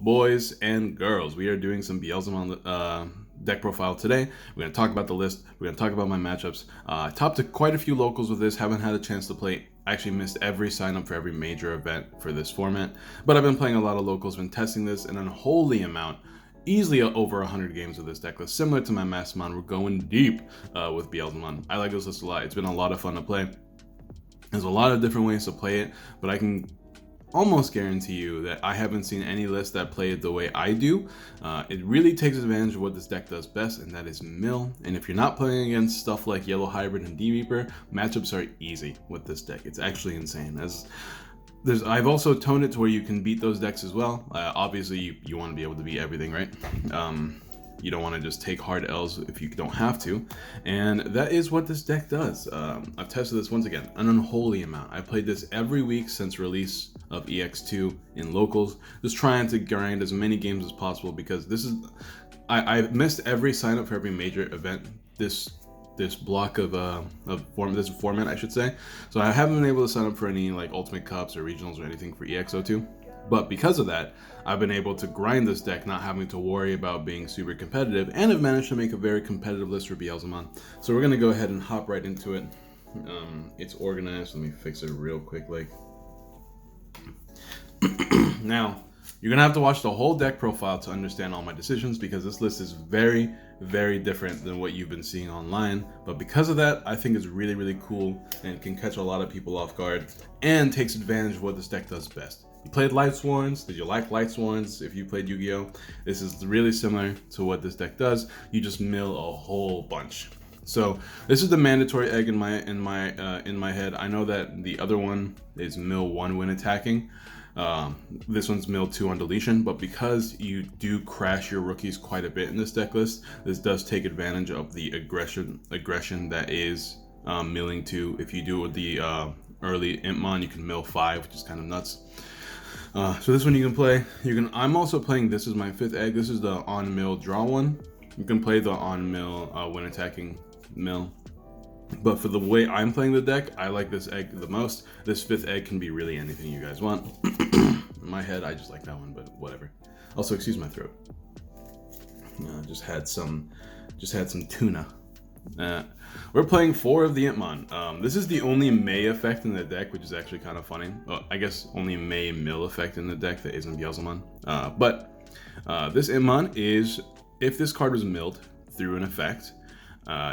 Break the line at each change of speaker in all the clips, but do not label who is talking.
boys and girls, we are doing some Beelzemon deck profile today. We're going to talk about the list. We're going to talk about my matchups. Topped quite a few locals with this. Haven't had a chance to play. Actually missed every sign up for every major event for this format. But I've been playing a lot of locals, been testing this an unholy amount. Easily over 100 games with this deck list. Similar to my Mastermon, we're going deep with Beelzemon. I like this list a lot. It's been a lot of fun to play. There's a lot of different ways to play it, but I can almost guarantee you that I haven't seen any list that play it the way I do. It really takes advantage of what this deck does best, and that is mill. And if you're not playing against stuff like Yellow Hybrid and D-Reaper, matchups are easy with this deck. It's actually insane. I've also toned it to where you can beat those decks as well. Obviously, you want to be able to beat everything, right? You don't want to just take hard L's if you don't have to. And that is what this deck does. I've tested this once again, an unholy amount. I played this every week since release of EX2 in locals, just trying to grind as many games as possible because this is, I've missed every sign up for every major event this block of this format, I should say. So I haven't been able to sign up for any like Ultimate Cups or Regionals or anything for EX02. But because of that, I've been able to grind this deck, not having to worry about being super competitive, and have managed to make a very competitive list for Beelzemon. So we're gonna go ahead and hop right into it. It's organized. Let me fix it real quick. Now, you're gonna have to watch the whole deck profile to understand all my decisions because this list is very, very different than what you've been seeing online. But because of that, I think it's really, really cool and can catch a lot of people off guard and takes advantage of what this deck does best. You played Lightsworns. Did you like Lightsworns? If you played Yu-Gi-Oh, this is really similar to what this deck does. You just mill a whole bunch. So this is the mandatory egg in my head. I know that the other one is mill 1 when attacking. This one's mill 2 on deletion, but because you do crash your rookies quite a bit in this deck list, this does take advantage of the aggression that is milling 2. If you do with the early Antman, you can mill 5, which is kind of nuts. So this one you can play. I'm also playing, this is my 5th egg. This is the on mill draw one. You can play the on mill when attacking mill. But for the way I'm playing the deck, I like this egg the most. This 5th egg can be really anything you guys want. In my head, I just like that one, but whatever. Also, excuse my throat. Just had some tuna. We're playing 4 of the Antman. This is the only May effect in the deck, which is actually kind of funny. Well, I guess only May mill effect in the deck that isn't Beelzemon. But this Antman is, if this card was milled through an effect,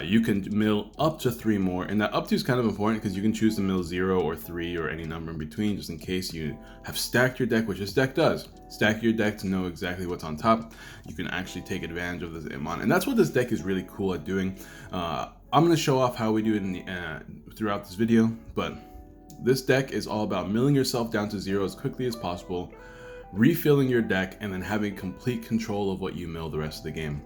you can mill up to 3 more, and that up to is kind of important because you can choose to mill 0 or 3 or any number in between, just in case you have stacked your deck, which this deck does. Stack your deck to know exactly what's on top. You can actually take advantage of this Antman, and that's what this deck is really cool at doing. I'm going to show off how we do it throughout this video, but this deck is all about milling yourself down to 0 as quickly as possible, refilling your deck, and then having complete control of what you mill the rest of the game,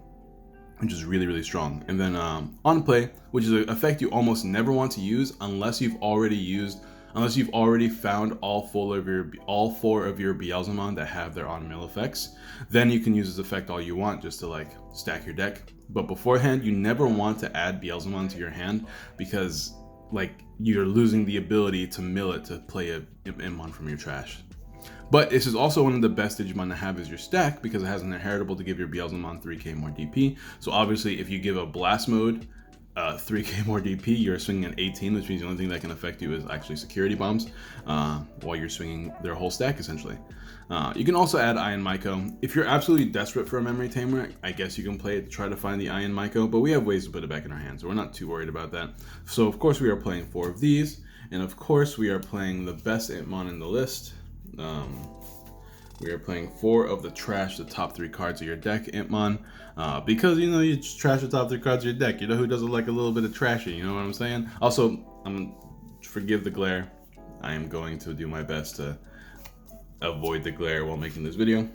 which is really, really strong. And then on play, which is an effect you almost never want to use unless you've already found all 4 of your Beelzemon that have their on mill effects. Then you can use this effect all you want just to like stack your deck. But beforehand, you never want to add Beelzemon to your hand because like you're losing the ability to mill it to play a Antman from your trash. But this is also one of the best Digimon to have as your stack because it has an inheritable to give your Beelzemon 3k more DP. So obviously if you give a blast mode 3k more DP, you're swinging an 18, which means the only thing that can affect you is actually security bombs while you're swinging their whole stack essentially. You can also add Iron Maiko. If you're absolutely desperate for a memory tamer, I guess you can play it to try to find the Iron Maiko, but we have ways to put it back in our hands, so we're not too worried about that. So of course we are playing 4 of these, and of course we are playing the best Antman in the list. We are playing 4 of the trash, the top 3 cards of your deck, Antman, because you know you just trash the top 3 cards of your deck. You know who doesn't like a little bit of trashy? You know what I'm saying? Also, forgive the glare. I am going to do my best to avoid the glare while making this video.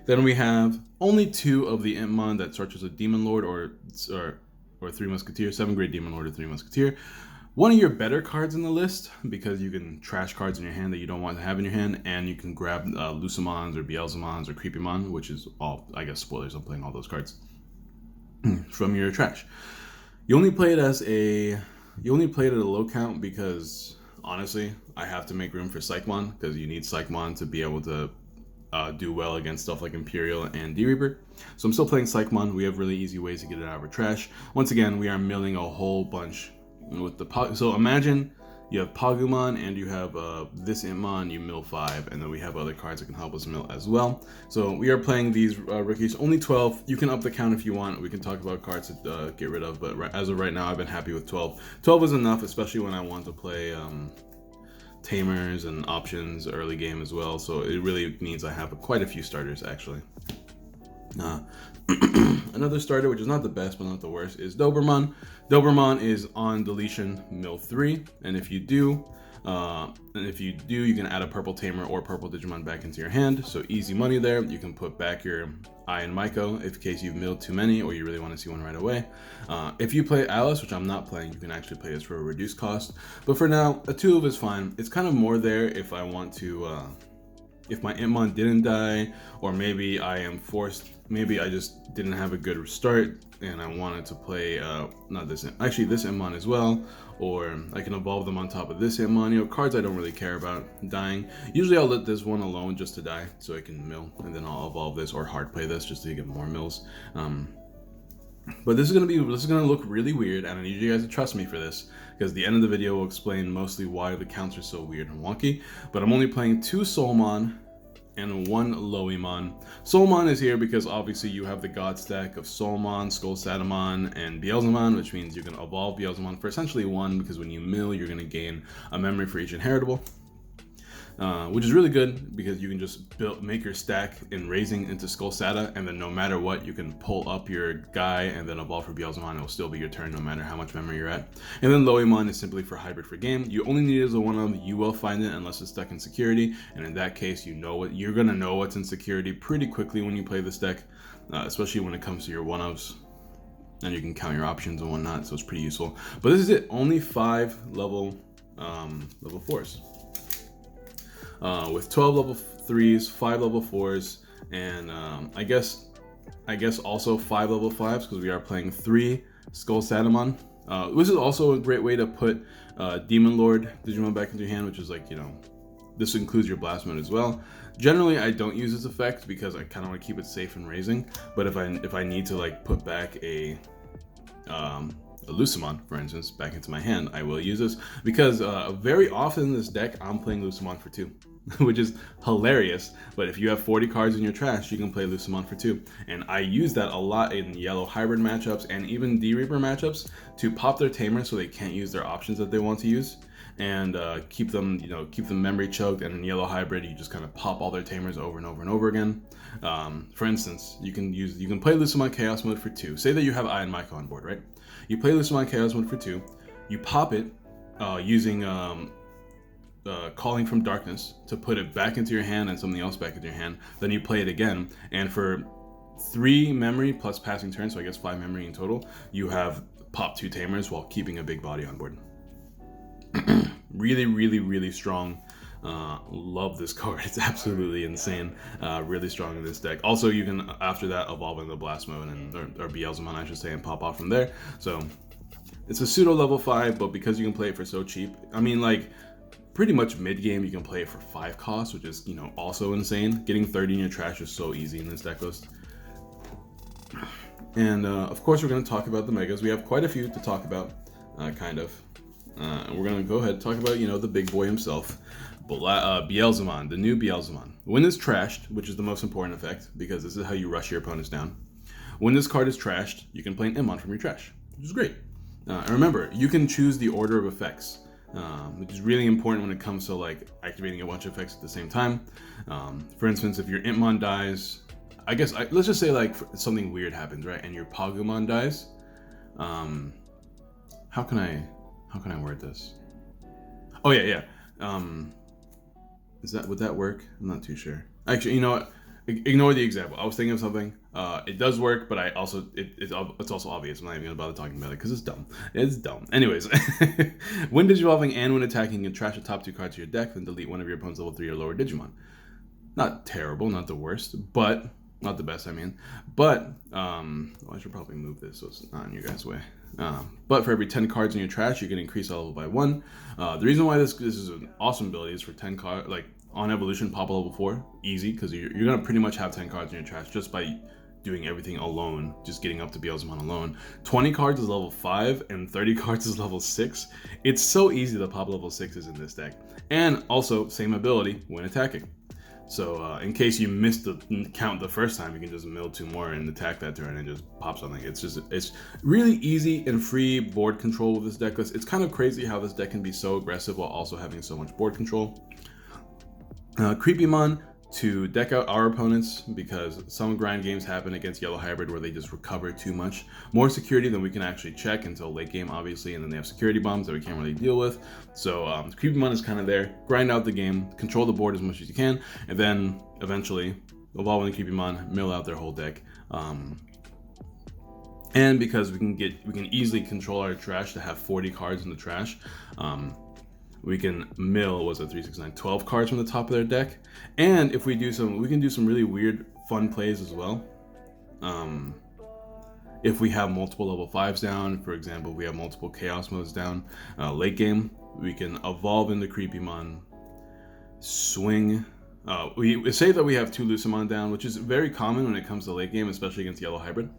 Then we have only 2 of the Antman that starts as a Demon Lord or 3 Musketeer, 7 grade Demon Lord or 3 Musketeer. One of your better cards in the list because you can trash cards in your hand that you don't want to have in your hand, and you can grab Lucemons or Beelzemons or Creepymon, which is all, I guess, spoilers. I'm playing all those cards from your trash. You only play it at a low count because honestly, I have to make room for Psychmon because you need Psychmon to be able to do well against stuff like Imperial and D-Reaper. So I'm still playing Psychmon. We have really easy ways to get it out of our trash. Once again, we are milling a whole bunch with the so imagine you have Pagumon and you have this Antman, you mill 5, and then we have other cards that can help us mill as well. So we are playing these rookies, only 12. You can up the count if you want. We can talk about cards to get rid of, but as of right now, I've been happy with 12. 12 is enough, especially when I want to play Tamers and options early game as well. So it really means I have quite a few starters actually. Another starter, which is not the best but not the worst, is Doberman. Doberman is on deletion mill 3, and if you do, you can add a purple Tamer or purple Digimon back into your hand. So easy money there. You can put back your I and Maiko in case you've milled too many or you really want to see one right away. If you play Alice, which I'm not playing, you can actually play this for a reduced cost. But for now, a 2 is fine. It's kind of more there if I want to, if my Antman didn't die, or maybe I am forced, maybe I just didn't have a good start and I wanted to play, not this, actually this Antman as well, or I can evolve them on top of this Antman, you know, cards I don't really care about dying. Usually I'll let this one alone just to die so I can mill, and then I'll evolve this or hard play this just to get more mills. But this is gonna look really weird, and I need you guys to trust me for this, because the end of the video will explain mostly why the counts are so weird and wonky. But I'm only playing 2 Soulmon and 1 Loimon. Soulmon is here because obviously you have the god stack of Soulmon, Skullsatamon, and Beelzemon, which means you can evolve Beelzemon for essentially 1, because when you mill, you're gonna gain a memory for each inheritable. Which is really good because you can just make your stack in raising into Skullsata, and then no matter what, you can pull up your guy and then evolve for Beelzemon. It'll still be your turn no matter how much memory you're at. And then Loimon is simply for hybrid for game. You only need it as a 1-of. You will find it unless it's stuck in security, and in that case, you're gonna know what's in security pretty quickly when you play this deck, especially when it comes to your 1-ofs. And you can count your options and whatnot, so it's pretty useful. But this is it. Only 5 level 4s. With 12 level 3s, 5 level 4s, and I guess also 5 level 5s, because we are playing 3 Skullsatamon. This is also a great way to put Demon Lord Digimon back into your hand, which is like, you know, this includes your blast mode as well. Generally, I don't use this effect because I kind of want to keep it safe and raising. But if I need to like put back a Lucemon, for instance, back into my hand, I will use this, because very often in this deck I'm playing Lucemon for 2, which is hilarious. But if you have 40 cards in your trash, you can play Lucemon for 2, and I use that a lot in yellow hybrid matchups and even D-Reaper matchups to pop their Tamer so they can't use their options that they want to use, and keep them memory choked. And in yellow hybrid, you just kind of pop all their Tamers over and over and over again. For instance, you can play Lucemon Chaos mode for 2. Say that you have I and Maiko on board, right? You play Lucemon Chaos mode for 2, you pop it using Calling from Darkness to put it back into your hand and something else back into your hand. Then you play it again, and for 3 memory plus passing turn, so I guess 5 memory in total, you have popped 2 Tamers while keeping a big body on board. Really, really, really strong. Love this card. It's absolutely insane. Really strong in this deck. Also, you can, after that, evolve into Blast Mode, or Beelzemon, I should say, and pop off from there. So it's a pseudo level 5, but because you can play it for so cheap, I mean, like, pretty much mid-game you can play it for 5 costs, which is, you know, also insane. Getting 30 in your trash is so easy in this deck list. And of course, we're going to talk about the megas. We have quite a few to talk about, kind of. And we're going to go ahead and talk about, you know, the big boy himself, Beelzemon, the new Beelzemon. When it's trashed, which is the most important effect, because this is how you rush your opponents down. When this card is trashed, you can play an Antman from your trash, which is great. And remember, you can choose the order of effects, which is really important when it comes to like activating a bunch of effects at the same time. For instance, if your Antman dies, let's just say like something weird happens, right? And your Pagumon dies. How can I word this? Oh yeah. Would that work? I'm not too sure. Actually, you know what? Ignore the example. I was thinking of something. It does work, but it's also obvious. I'm not even gonna bother talking about it because it's dumb. It's dumb. Anyways, when digivolving and when attacking, you can trash the top 2 cards of your deck, then delete one of your opponent's level 3 or lower Digimon. Not terrible, not the worst, but not the best. I mean, but I should probably move this so it's not in your guys' way. But for every 10 cards in your trash, you can increase that level by 1. The reason why this is an awesome ability is for 10 cards, like on evolution pop a level 4, easy, because you're gonna pretty much have 10 cards in your trash just by doing everything alone, just getting up to Beelzemon alone. 20 cards is level 5 and 30 cards is level 6. It's so easy to pop level 6s in this deck. And also, same ability when attacking. So in case you missed the count the first time, you can just mill 2 more and attack that turn and just pop something. It's really easy and free board control with this deck list. It's kind of crazy how this deck can be so aggressive while also having so much board control. Creepymon to deck out our opponents, because some grind games happen against Yellow Hybrid where they just recover too much. More security than we can actually check until late game, obviously, and then they have security bombs that we can't really deal with. So Creepymon is kind of there. Grind out the game, control the board as much as you can, and then eventually evolve the Creepymon, mill out their whole deck. And because we can easily control our trash to have 40 cards in the trash, we can mill, was it 3, 6, 9, 12 cards from the top of their deck. And if we do we can do some really weird, fun plays as well. If we have multiple level 5s down, for example, we have multiple Chaos Modes down, late game, we can evolve into Creepymon, swing. We say that we have 2 Lucemon down, which is very common when it comes to late game, especially against Yellow Hybrid.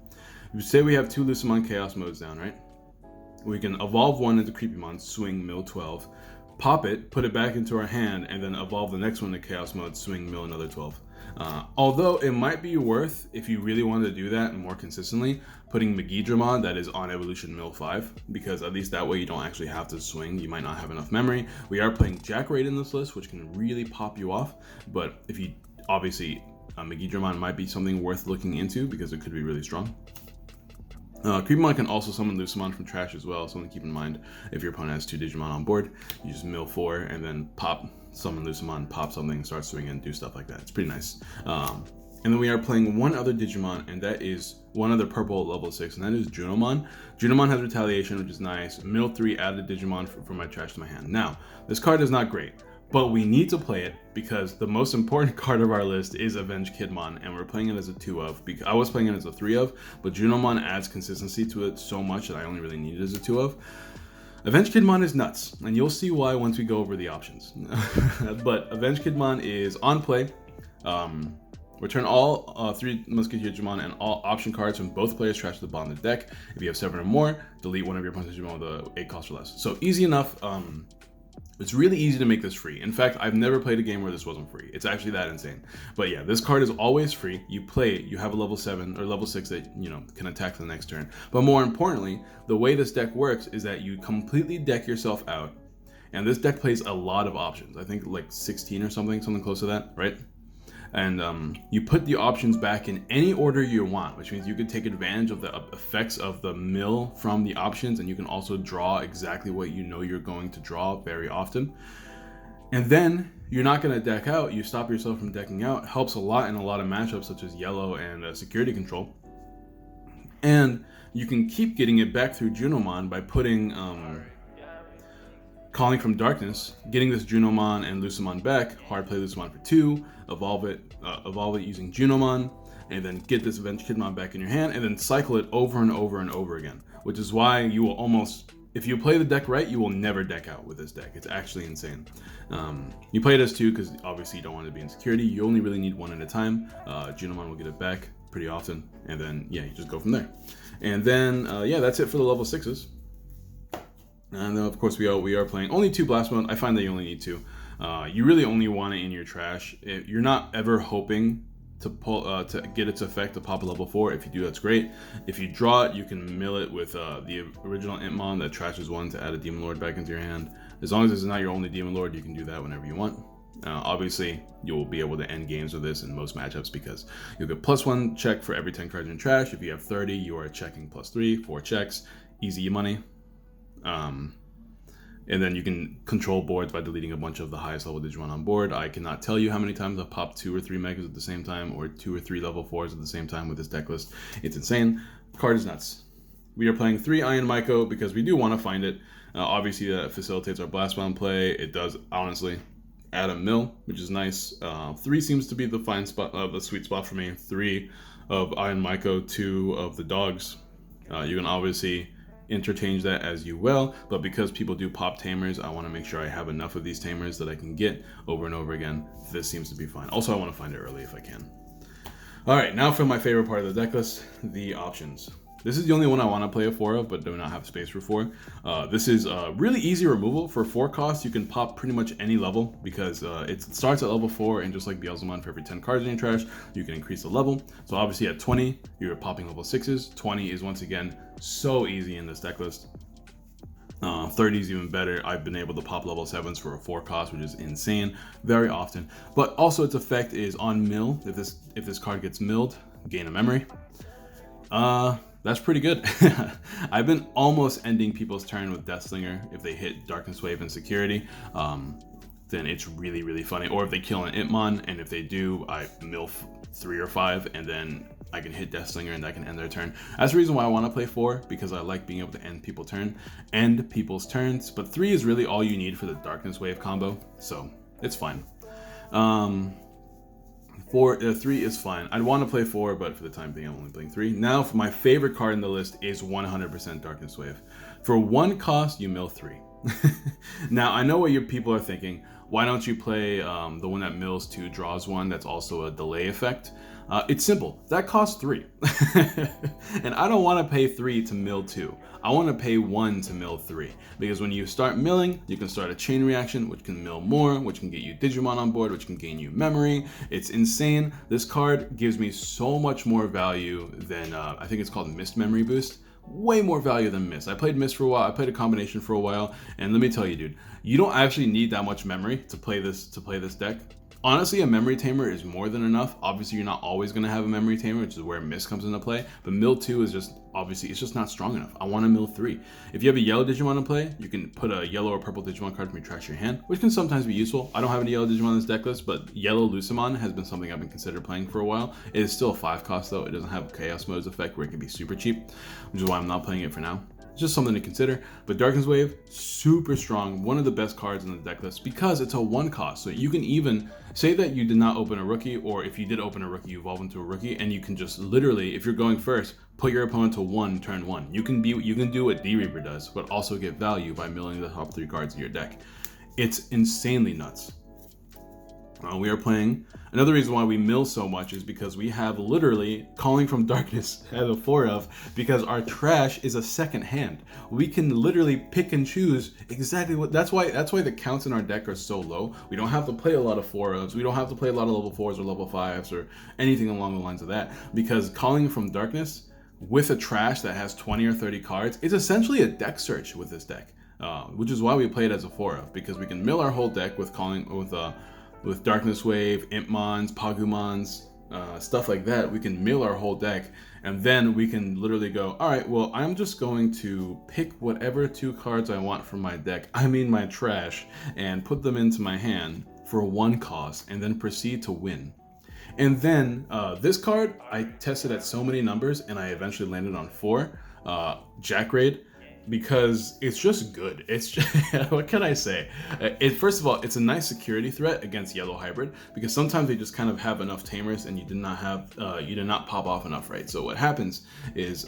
We say we have 2 Lucemon Chaos Modes down, right? We can evolve one into Creepymon, swing, mill 12, pop it, put it back into our hand, and then evolve the next one to Chaos Mode, swing, mill another 12. Although it might be worth, if you really wanted to do that more consistently, putting Avengekidmon that is on evolution mill 5, because at least that way you don't actually have to swing. You might not have enough memory. We are playing Jack Raid in this list, which can really pop you off, but if you obviously Avengekidmon might be something worth looking into because it could be really strong. Creepymon can also summon Lucemon from trash as well, something to keep in mind. If your opponent has 2 Digimon on board, you just mill 4 and then pop, summon Lucemon, pop something, start swinging, do stuff like that. It's pretty nice. And then we are playing one other Digimon, and that is one other purple level 6, and that is Junomon. Junomon has Retaliation, which is nice. Mill 3, add a Digimon from my trash to my hand. Now, this card is not great, but we need to play it because the most important card of our list is Avengekidmon, and we're playing it as a 2 of. Because I was playing it as a 3 of, but Junomon adds consistency to it so much that I only really need it as a 2 of. Avengekidmon is nuts, and you'll see why once we go over the options. But Avengekidmon is on play. Return all 3 Musketeer Digimon and all option cards from both players' trash to the bottom of the deck. If you have 7 or more, delete one of your opponent's Digimon with a 8 cost or less. So easy enough. It's really easy to make this free. In fact, I've never played a game where this wasn't free. It's actually that insane. But yeah, this card is always free. You play it, you have a level 7 or level 6 that, you know, can attack the next turn. But more importantly, the way this deck works is that you completely deck yourself out. And this deck plays a lot of options. I think like 16 or something close to that, right? And you put the options back in any order you want, which means you can take advantage of the effects of the mill from the options, and you can also draw exactly what you know you're going to draw very often. And then you're not going to deck out. You stop yourself from decking out. Helps a lot in a lot of matchups such as yellow and security control. And you can keep getting it back through Junomon by putting Calling from Darkness, getting this Junomon and Lucemon back, hard play Lucemon for 2, evolve it using Junomon, and then get this Avengekidmon back in your hand, and then cycle it over and over and over again. Which is why you will almost, if you play the deck right, you will never deck out with this deck. It's actually insane. You play it as 2 because obviously you don't want to be in security. You only really need 1 at a time. Junomon will get it back pretty often, and then yeah, you just go from there. And then yeah, that's it for the level 6s. And then of course we are playing only 2 Blast Mode. I find that you only need 2. You really only want it in your trash. You're not ever hoping to pull to get its effect to pop a level 4. If you do, that's great. If you draw it, you can mill it with the original Antman that trashes 1 to add a Demon Lord back into your hand. As long as it's not your only Demon Lord, you can do that whenever you want. Obviously, you'll be able to end games with this in most matchups because you'll get +1 check for every 10 cards in your trash. If you have 30, you are checking +3, 4 checks, easy money. And then you can control boards by deleting a bunch of the highest level Digimon on board. I cannot tell you how many times I've popped 2 or 3 Megas at the same time, or 2 or 3 level 4s at the same time with this deck list. It's insane. The card is nuts. We are playing 3 Iron Maiko because we do want to find it. Obviously, that facilitates our Blast Bomb play. It does, honestly, add a mill, which is nice. 3 seems to be the fine spot, the sweet spot for me. 3 of Iron Maiko, 2 of the dogs. You can obviously interchange that as you will, but because people do pop tamers, I want to make sure I have enough of these tamers that I can get over and over again. This seems to be fine. Also, I want to find it early if I can. All right, now for my favorite part of the deck list, the options. This is the only one I want to play a 4 of, but do not have space for 4. This is really easy removal. For 4 costs, you can pop pretty much any level because it starts at level 4, and just like Beelzemon, for every 10 cards in your trash, you can increase the level. So obviously at 20, you're popping level 6s. 20 is once again so easy in this deck list. 30 is even better. I've been able to pop level 7s for a 4 cost, which is insane very often. But also its effect is on mill. If this card gets milled, gain a memory. That's pretty good. I've been almost ending people's turn with Deathslinger if they hit Darkness Wave and Security. Then it's really, really funny. Or if they kill an Antman, and if they do, I mill 3 or 5, and then I can hit Deathslinger and that can end their turn. That's the reason why I want to play 4, because I like being able to end people's turns. But 3 is really all you need for the Darkness Wave combo, so it's fine. 3 is fine. I'd want to play 4, but for the time being, I'm only playing 3. Now, for my favorite card in the list is 100% Darkness Wave. For 1 cost, you mill 3. Now, I know what your people are thinking. Why don't you play the one that mills 2, draws 1? That's also a delay effect. It's simple. That costs 3. And I don't want to pay 3 to mill 2. I want to pay 1 to mill 3. Because when you start milling, you can start a chain reaction, which can mill more, which can get you Digimon on board, which can gain you memory. It's insane. This card gives me so much more value than, I think it's called Mist Memory Boost. Way more value than Mist. I played Mist for a while. I played a combination for a while. And let me tell you, dude, you don't actually need that much memory to play this deck. Honestly, a memory tamer is more than enough. Obviously, you're not always going to have a memory tamer, which is where Mist comes into play. But mill 2 is just, obviously, it's just not strong enough. I want to mill 3. If you have a yellow Digimon in play, you can put a yellow or purple Digimon card from your trash to your hand, which can sometimes be useful. I don't have any yellow Digimon in this deck list, but yellow Lucemon has been something I've been considering playing for a while. It is still a 5 cost, though. It doesn't have Chaos Mode's effect where it can be super cheap, which is why I'm not playing it for now. It's just something to consider. But Darkness Wave, super strong, one of the best cards in the deck list because it's a 1 cost. So you can even say that you did not open a rookie, or if you did open a rookie, you evolve into a rookie, and you can just literally, if you're going first, put your opponent to 1 turn 1. You can do what D-Reaper does, but also get value by milling the top 3 cards in your deck. It's insanely nuts. We are playing. Another reason why we mill so much is because we have literally Calling from Darkness as a 4 of, because our trash is a second hand. We can literally pick and choose exactly what. That's why the counts in our deck are so low. We don't have to play a lot of 4 ofs. We don't have to play a lot of level 4s or level 5s or anything along the lines of that, because Calling from Darkness with a trash that has 20 or 30 cards is essentially a deck search with this deck, which is why we play it as a 4 of, because we can mill our whole deck with with Darkness Wave, Antmons, Pagumons, stuff like that. We can mill our whole deck, and then we can literally go, all right, well, I'm just going to pick whatever 2 cards I want from my deck, my trash, and put them into my hand for 1 cost, and then proceed to win. And then this card, I tested at so many numbers, and I eventually landed on 4, Jack Raid, because it's just good. It's just, what can I say? First of all, it's a nice security threat against Yellow Hybrid, because sometimes they just kind of have enough tamers and you did not pop off enough, right? So what happens is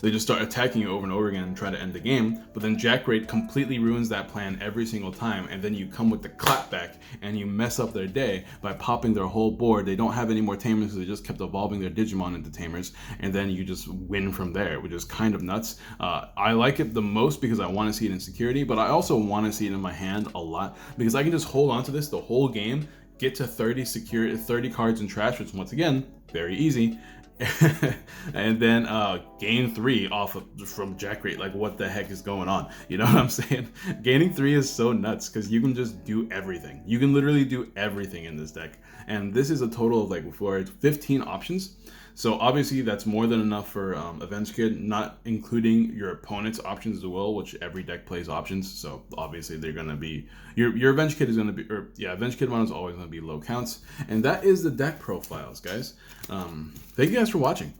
they just start attacking you over and over again and try to end the game, but then Jack Raid completely ruins that plan every single time, and then you come with the clapback and you mess up their day by popping their whole board. They don't have any more tamers because they just kept evolving their Digimon into tamers, and then you just win from there, which is kind of nuts. I like it the most because I want to see it in security, but I also want to see it in my hand a lot because I can just hold on to this the whole game, get to 30 cards in trash, which once again, very easy, and then gain 3 from Jack Raid. Like, what the heck is going on? You know what I'm saying? Gaining 3 is so nuts because you can just do everything. You can literally do everything in this deck, and this is a total of 15 options. So obviously that's more than enough for Avengekid, not including your opponent's options as well, which every deck plays options. So obviously they're gonna be your Avengekid is gonna be, Avengekidmon is always gonna be low counts, and that is the deck profiles, guys. Thank you guys for watching.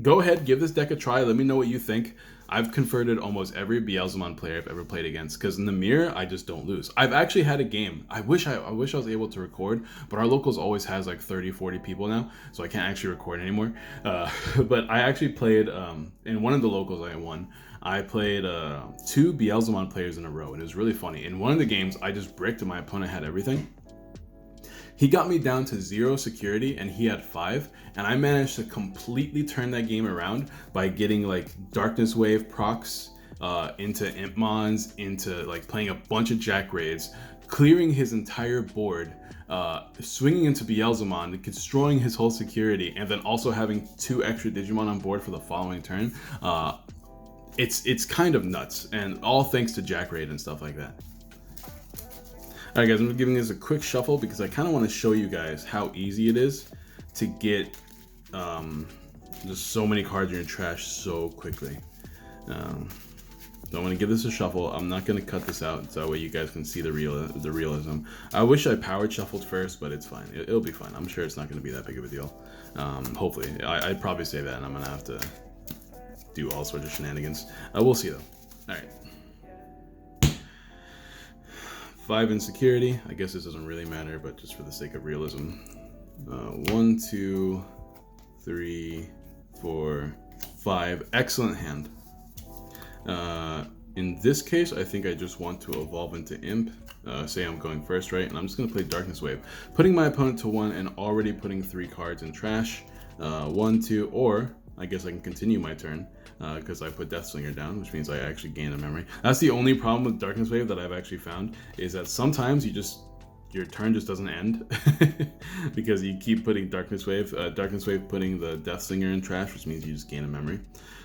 Go ahead, give this deck a try. Let me know what you think. I've converted almost every Beelzemon player I've ever played against, because in the mirror I just don't lose. I've actually had a game. I wish I was able to record, but our locals always has like 30-40 people now, so I can't actually record anymore. But I actually played in one of the locals I won. I played 2 Beelzemon players in a row, and it was really funny. In one of the games, I just bricked and my opponent had everything. He got me down to 0 security and he had 5, and I managed to completely turn that game around by getting like Darkness Wave procs into Antmans, into like playing a bunch of Jack Raids, clearing his entire board, swinging into Beelzemon, destroying his whole security, and then also having 2 extra Digimon on board for the following turn. It's kind of nuts, and all thanks to Jack Raid and stuff like that. Alright guys, I'm giving this a quick shuffle because I kind of want to show you guys how easy it is to get just so many cards in your trash so quickly. So I'm going to give this a shuffle. I'm not going to cut this out so that way you guys can see the realism. I wish I powered shuffled first, but it's fine. It'll be fine. I'm sure it's not going to be that big of a deal. Hopefully. I'd probably say that, and I'm going to have to do all sorts of shenanigans. We'll see though. Alright. 5 in security. I guess this doesn't really matter, but just for the sake of realism. 1, 2, 3, 4, 5. Excellent hand. In this case, I think I just want to evolve into Imp. Say I'm going first, right? And I'm just going to play Darkness Wave. Putting my opponent to 1 and already putting 3 cards in trash. 1, 2, or I guess I can continue my turn because I put Deathslinger down, which means I actually gain a memory. That's the only problem with Darkness Wave that I've actually found, is that sometimes your turn just doesn't end because you keep putting Darkness Wave putting the Deathslinger in trash, which means you just gain a memory.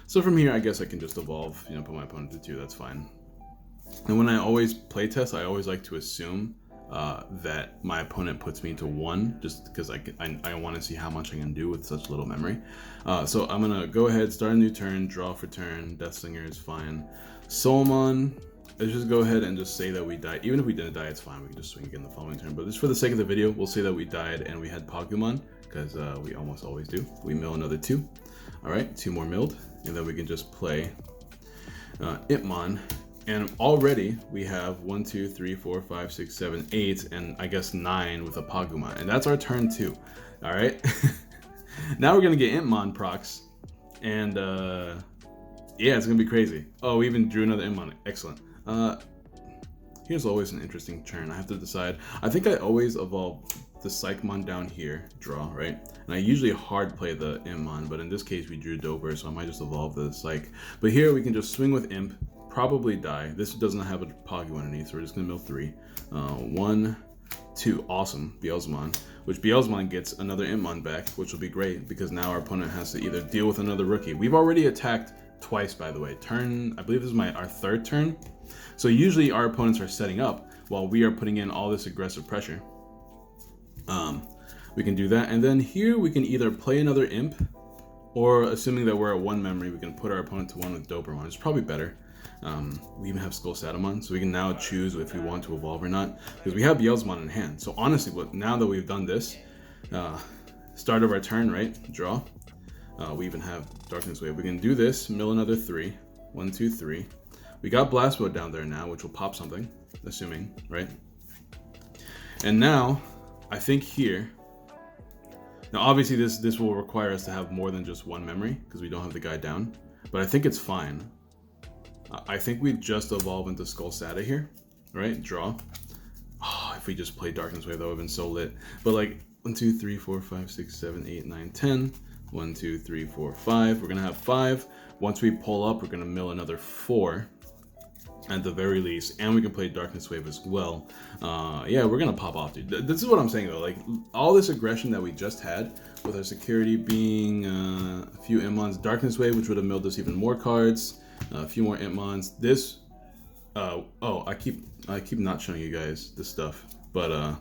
So from here, I guess I can just evolve, put my opponent to 2, that's fine. And when I always playtest, I always like to assume that my opponent puts me to 1, just because I want to see how much I can do with such little memory. So I'm going to go ahead, start a new turn, draw for turn, Deathslinger is fine. Soulmon, let's just go ahead and just say that we died. Even if we didn't die, it's fine, we can just swing again the following turn. But just for the sake of the video, we'll say that we died and we had Pokemon, because we almost always do. We mill another 2. Alright, 2 more milled, and then we can just play Antman. And already we have 1, 2, 3, 4, 5, 6, 7, 8, and I guess 9 with a Pagumon. And that's our turn 2. Alright? Now we're going to get Antman procs. And yeah, it's going to be crazy. Oh, we even drew another Antman. Excellent. Here's always an interesting turn. I have to decide. I think I always evolve the Psychmon down here, draw, right? And I usually hard play the Antman, but in this case we drew Dober, so I might just evolve the Psych. But here we can just swing with Imp. Probably die. This doesn't have a Pokemon underneath, so we're just gonna mill 3. 1, 2, awesome, Beelzemon. Which Beelzemon gets another Antmon back, which will be great because now our opponent has to either deal with another rookie. We've already attacked twice, by the way. I believe this is our 3rd turn. So usually our opponents are setting up while we are putting in all this aggressive pressure. We can do that, and then here we can either play another Imp, or assuming that we're at 1 memory, we can put our opponent to 1 with Doberman. It's probably better. We even have Skull Satamon, so we can now choose if we want to evolve or not, because we have Beelzemon in hand. So honestly, now that we've done this, start of our turn, right? Draw. We even have Darkness Wave. We can do this, mill another 3. 1, 2, 3. We got Blast Mode down there now, which will pop something, assuming, right? And now, I think here, now obviously this will require us to have more than just 1 memory, because we don't have the guy down, but I think it's fine. I think we just evolve into Skull Sata here, right? Draw. Oh, if we just played Darkness Wave, that would have been so lit. But like 1, 2, 3, 4, 5, 6, 7, 8, 9, 10. 1, 2, 3, 4, 5. We're gonna have 5. Once we pull up, we're gonna mill another 4 at the very least, and we can play Darkness Wave as well. Yeah, we're gonna pop off, dude. This is what I'm saying though. Like all this aggression that we just had, with our security being a few Antmons, Darkness Wave, which would have milled us even more cards. A few more Antmons. This, oh, I keep not showing you guys this stuff, but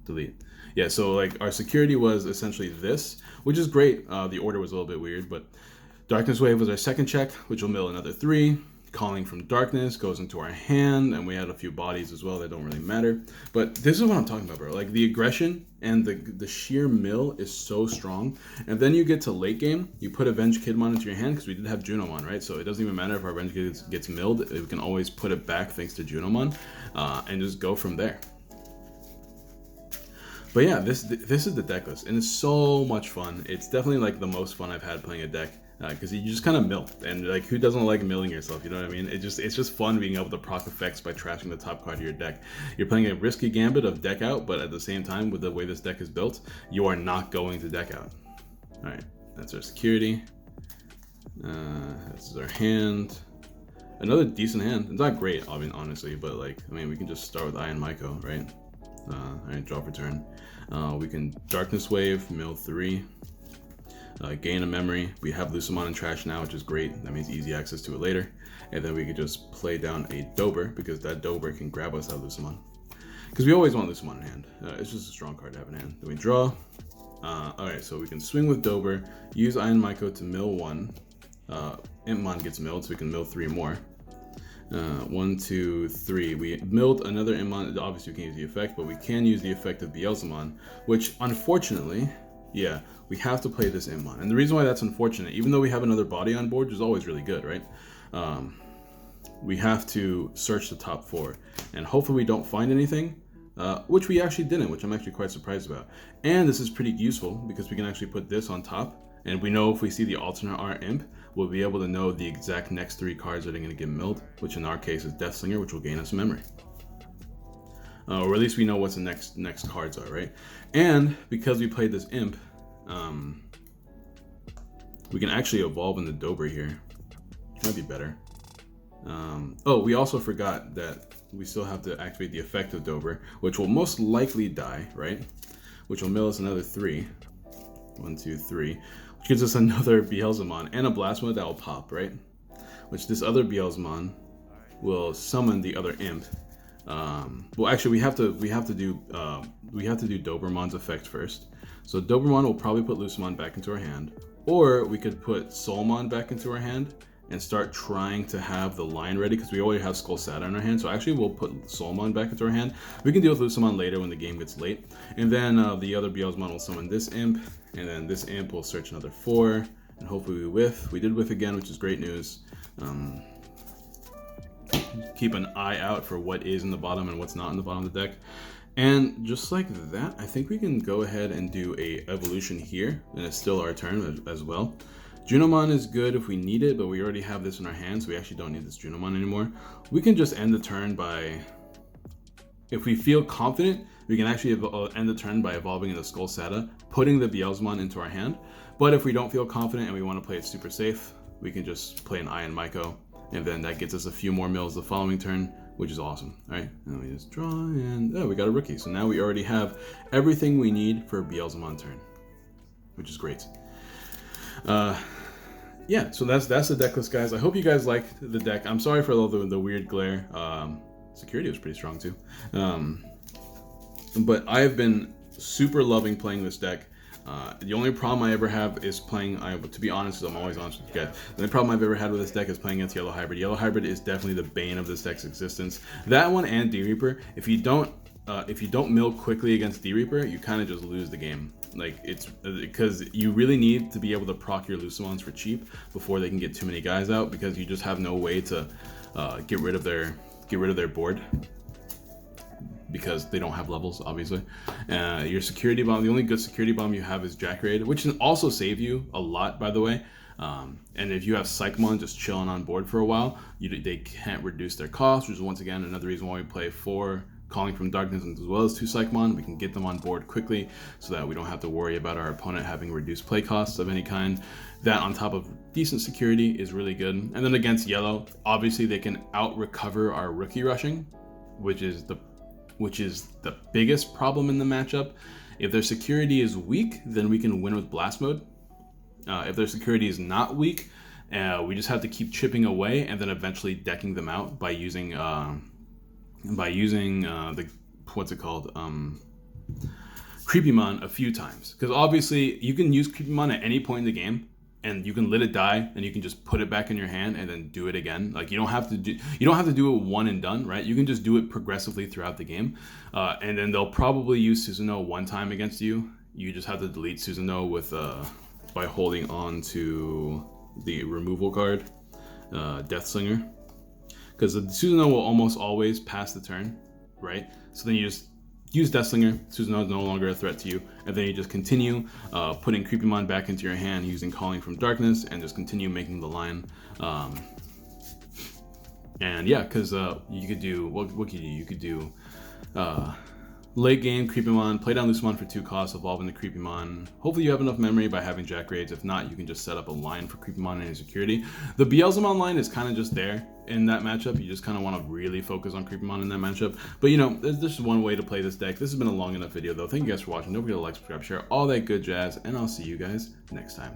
delete. Yeah, so like our security was essentially this, which is great. The order was a little bit weird, but Darkness Wave was our 2nd check, which will mill another 3. Calling from Darkness goes into our hand, and we had a few bodies as well that don't really matter. But this is what I'm talking about, bro. Like, the aggression and the sheer mill is so strong. And then you get to late game, you put Avengekidmon into your hand, because we did have Junomon, right? So it doesn't even matter if our Avengekid gets milled, we can always put it back thanks to Junomon, and just go from there. But yeah, this is the deck list, and it's so much fun. It's definitely like the most fun I've had playing a deck. Because you just kind of mill, and like, who doesn't like milling yourself? You know what I mean? It's just fun being able to proc effects by trashing the top card of your deck. You're playing a risky gambit of deck out, but at the same time, with the way this deck is built, you are not going to deck out. All right, that's our security. This is our hand. Another decent hand. It's not great, I mean, honestly, but like, I mean, we can just start with Iron Myco, right? All right, draw for turn. We can Darkness Wave, mill 3. Gain a memory. We have Beelzemon in trash now, which is great. That means easy access to it later. And then we could just play down a Dober, because that Dober can grab us out of Beelzemon. Because we always want Beelzemon in hand. It's just a strong card to have in hand. Then we draw. Alright, so we can swing with Dober, use Iron Myco to mill 1. Antman gets milled, so we can mill 3 more. 1, 2, 3. We milled another Antman. Obviously, we can't use the effect, but we can use the effect of Beelzemon, which unfortunately, yeah, we have to play this Antman. And the reason why that's unfortunate, even though we have another body on board, which is always really good, right? We have to search the top 4. And hopefully we don't find anything, which we actually didn't, which I'm actually quite surprised about. And this is pretty useful, because we can actually put this on top. And we know if we see the alternate art imp, we'll be able to know the exact next 3 cards that are going to get milled, which in our case is Deathslinger, which will gain us memory. Or at least we know what the next cards are, right? And because we played this imp, we can actually evolve in the Dober here, which might be better. Oh, we also forgot that we still have to activate the effect of Dober, which will most likely die, right? Which will mill us another 3. 1, 2, 3. Which gives us another Beelzemon and a Blast Mode that will pop, right? Which this other Beelzemon will summon the other imp. Well, actually, we have to do Doberman's effect first. So Doberman will probably put Beelzemon back into our hand, or we could put Soulmon back into our hand and start trying to have the line ready, because we already have Skull Sata in our hand. So actually, we'll put Soulmon back into our hand. We can deal with Beelzemon later when the game gets late, and then the other Beelzemon will summon this imp, and then this imp will search another 4, and hopefully we whiff. We did whiff again, which is great news. Keep an eye out for what is in the bottom and what's not in the bottom of the deck. And just like that, I think we can go ahead and do a evolution here, and it's still our turn as well. Junomon is good if we need it, but we already have this in our hand, so we actually don't need this Junomon anymore. We can just end the turn by, if we feel confident, we can actually end the turn by evolving into Skull Sata, putting the Beelzemon into our hand. But if we don't feel confident and we want to play it super safe, we can just play an Iron Myco, and then that gets us a few more mills the following turn, which is awesome. All right, and we just draw, and oh, we got a rookie. So now we already have everything we need for a Beelzemon turn, which is great. Yeah, so that's the deck list, guys. I hope you guys liked the deck. I'm sorry for all the weird glare. Security was pretty strong too. But I have been super loving playing this deck. The only problem I ever have is playing, to be honest, I'm always honest with you guys, the only problem I've ever had with this deck is playing against Yellow Hybrid. Yellow Hybrid is definitely the bane of this deck's existence. That one and D-Reaper, if you don't mill quickly against D-Reaper, you kind of just lose the game. Like, it's because you really need to be able to proc your Beelzemons for cheap before they can get too many guys out, because you just have no way to get rid of their board, because they don't have levels, obviously. Your security bomb, the only good security bomb you have is Jack Raid, which can also save you a lot, by the way. And if you have Psychmon just chilling on board for a while, they can't reduce their cost, which is once again another reason why we play 4 Calling from Darkness as well as 2 Psychmon. We can get them on board quickly so that we don't have to worry about our opponent having reduced play costs of any kind. That on top of decent security is really good. And then against Yellow, obviously they can out-recover our rookie rushing, which is the biggest problem in the matchup. If their security is weak, then we can win with Blast Mode. If their security is not weak, we just have to keep chipping away and then eventually decking them out by using the what's it called, Creepymon a few times. Because obviously you can use Creepymon at any point in the game, and you can let it die, and you can just put it back in your hand and then do it again. Like you don't have to do it one and done, right? You can just do it progressively throughout the game, and then they'll probably use Susanoo one time against you. You just have to delete Susanoo with by holding on to the removal card, Deathslinger, because the Susanoo will almost always pass the turn, right? So then you just use Deathslinger, Susanoo is no longer a threat to you, and then you just continue putting Creepymon back into your hand using Calling from Darkness, and just continue making the line. And yeah, because you could do, what could you do? You could do late game Creepymon, play down Lucemon for 2 costs, evolve into Creepymon. Hopefully you have enough memory by having Jack Raids. If not, you can just set up a line for Creepymon and any security. The Beelzemon line is kind of just there in that matchup. You just kind of want to really focus on Creepymon in that matchup. But you know, there's just one way to play this deck. This has been a long enough video though. Thank you guys for watching. Don't forget to like, subscribe, share, all that good jazz, and I'll see you guys next time.